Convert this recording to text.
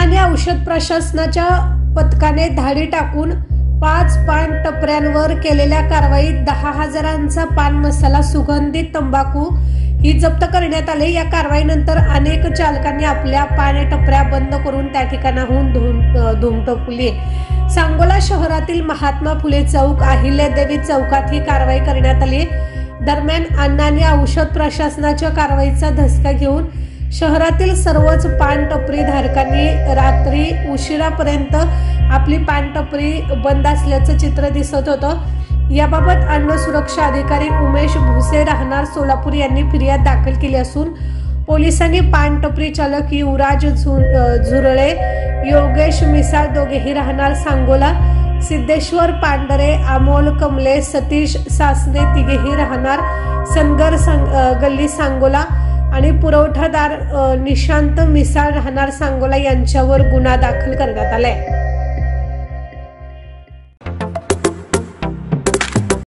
आणि औषध प्रशासनाच्या पथकाने धाडी टाकून 5 पान टपऱ्यांवर केलेल्या कारवाईत 10,000चा पान मसाला सुगंधित तंबाखू ही जप्त करण्यात आले। या कारवाईनंतर अनेक चालकांनी आपल्या पान टपऱ्या बंद करून त्या ठिकाणाहून धूम ठोकली। सांगोला शहरातील महात्मा फुले चौक, अहिल्यादेवी चौकात ही कारवाई करण्यात आली। दरम्यान अन्न आणि औषध प्रशासनाच्या कारवाईचा धसका घेऊन शहरातील सर्वच पान टपरी धारकांनी रात्री उशिरापर्यंत आपली पान टपरी बंद असल्याचं चित्र दिसत होतं। याबाबत अन्न सुरक्षा अधिकारी उमेश भुसे राहणार सोलापूर यांनी फिर्याद दाखल केली असून पोलिसांनी पान टपरी चालक युवराज झुरळे, योगेश मिसाळ दोघेही राहणार सांगोला, सिद्धेश्वर पांढरे, अमोल कमले, सतीश सासने तिघेही राहणार सनगर गल्ली सांगोला आणि पुरवठादार निशांत मिसाळ राहणार सांगोला यांच्यावर गुन्हा दाखल करण्यात आलाय।